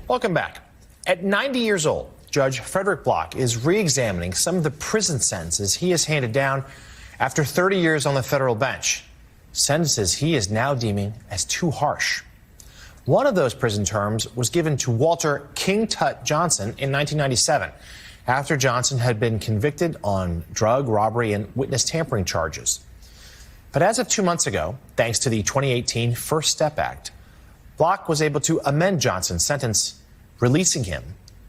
Welcome back. At 90 years old, Judge Frederick Block is re-examining some of the prison sentences he has handed down after 30 years on the federal bench. Sentences he is now deeming as too harsh. One of those prison terms was given to Walter King-tut Johnson in 1997, after Johnson had been convicted on drug, robbery, and witness tampering charges. But as of 2 months ago, thanks to the 2018 First Step Act, Block was able to amend Johnson's sentence, releasing him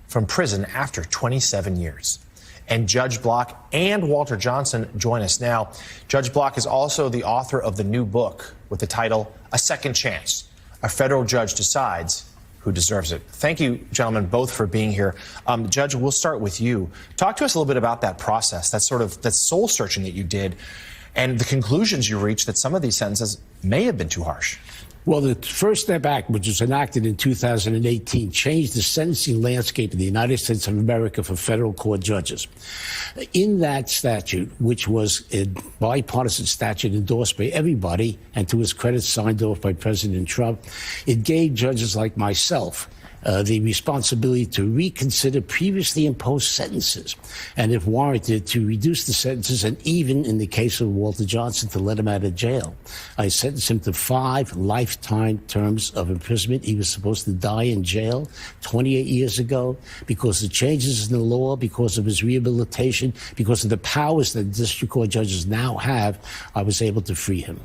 from prison after 27 years. And Judge Block and Walter Johnson join us now. Judge Block is also the author of the new book with the title, A Second Chance. A federal judge decides who deserves it. Thank you, gentlemen, both for being here. Judge, we'll start with you. Talk to us a little bit about that process, that soul searching that you did, and the conclusions you reached that some of these sentences may have been too harsh. Well, the First Step Act, which was enacted in 2018, changed the sentencing landscape in the United States of America for federal court judges. In that statute, which was a bipartisan statute endorsed by everybody, and to his credit, signed off by President Trump, it gave judges like myself the responsibility to reconsider previously imposed sentences, and if warranted, to reduce the sentences, and even in the case of Walter Johnson, to let him out of jail. I sentenced him to 5 lifetime terms of imprisonment. He was supposed to die in jail 28 years ago. Because of changes in the law, because of his rehabilitation, because of the powers that district court judges now have, I was able to free him.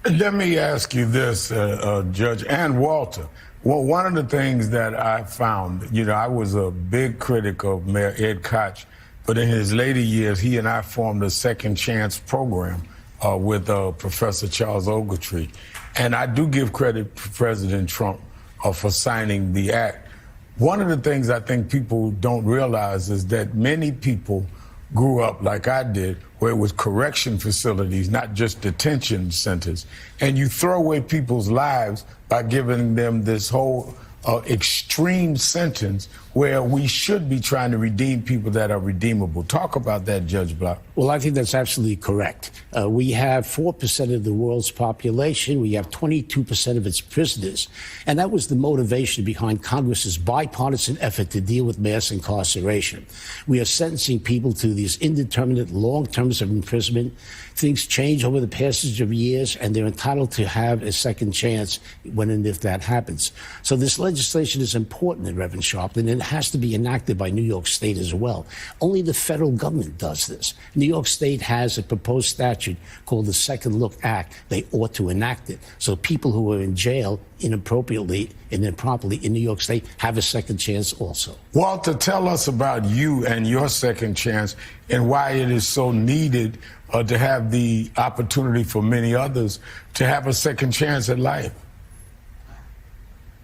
Let me ask you this, Judge, and Walter. Well, one of the things that I found, I was a big critic of Mayor Ed Koch, but in his later years, he and I formed a Second Chance program with Professor Charles Ogletree. And I do give credit to President Trump for signing the act. One of the things I think people don't realize is that many people grew up like I did, where it was correction facilities, not just detention centers. And you throw away people's lives by giving them this whole extreme sentence where we should be trying to redeem people that are redeemable. Talk about that, Judge Block. Well, I think that's absolutely correct. We have 4% of the world's population. We have 22% of its prisoners. And that was the motivation behind Congress's bipartisan effort to deal with mass incarceration. We are sentencing people to these indeterminate long terms of imprisonment. Things change over the passage of years, and they're entitled to have a second chance when and if that happens. So this legislation is important, Reverend Sharpton, and it has to be enacted by New York State as well. Only the federal government does this. New York State has a proposed statute called the Second Look Act. They ought to enact it. So people who are in jail inappropriately and improperly in New York State have a second chance also. Walter, tell us about you and your second chance and why it is so needed to have the opportunity for many others to have a second chance at life.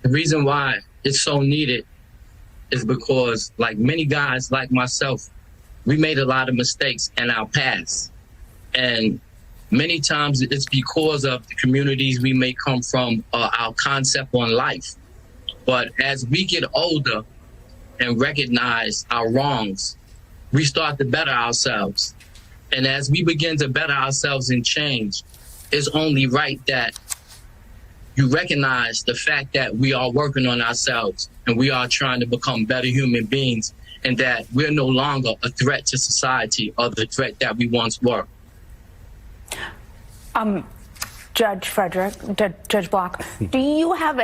The reason why it's so needed is because, like many guys like myself, we made a lot of mistakes in our past. And many times it's because of the communities we may come from, our concept on life. But as we get older and recognize our wrongs, we start to better ourselves. And as we begin to better ourselves and change, it's only right that you recognize the fact that we are working on ourselves and we are trying to become better human beings, and that we're no longer a threat to society or the threat that we once were. Judge Block, do you have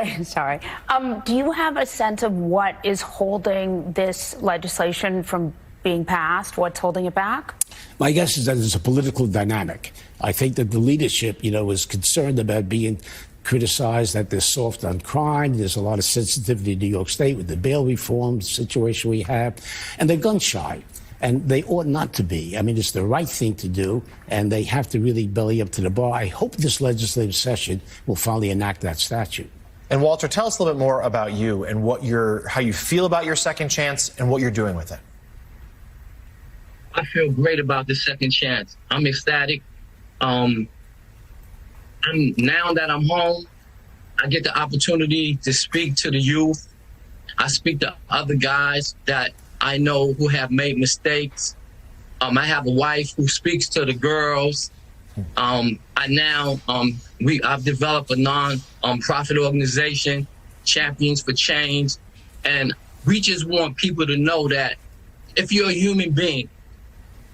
a sense of what is holding this legislation from being passed? What's holding it back? My guess is that it's a political dynamic. I think that the leadership, is concerned about being criticized that they're soft on crime. There's a lot of sensitivity in New York State with the bail reform situation we have, and they're gun shy. And they ought not to be. I mean, it's the right thing to do, and they have to really belly up to the bar. I hope this legislative session will finally enact that statute. And Walter, tell us a little bit more about you and how you feel about your second chance and what you're doing with it. I feel great about the second chance. I'm ecstatic. Now that I'm home, I get the opportunity to speak to the youth. I speak to other guys that I know who have made mistakes. I have a wife who speaks to the girls. I've developed a non-profit organization, Champions for Change, And we just want people to know that if you're a human being,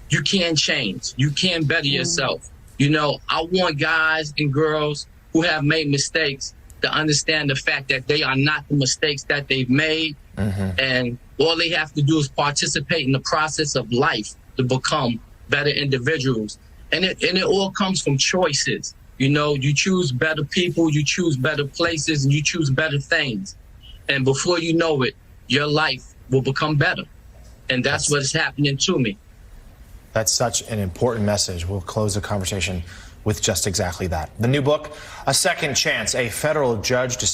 you can change. You can better yourself. You know, I want guys and girls who have made mistakes to understand the fact that they are not the mistakes that they've made. And all they have to do is participate in the process of life to become better individuals. And it all comes from choices. You know, you choose better people, you choose better places, and you choose better things. And before you know it, your life will become better. And that's what's happening to me. That's such an important message. We'll close the conversation with just exactly that. The new book, A Second Chance, a federal judge decided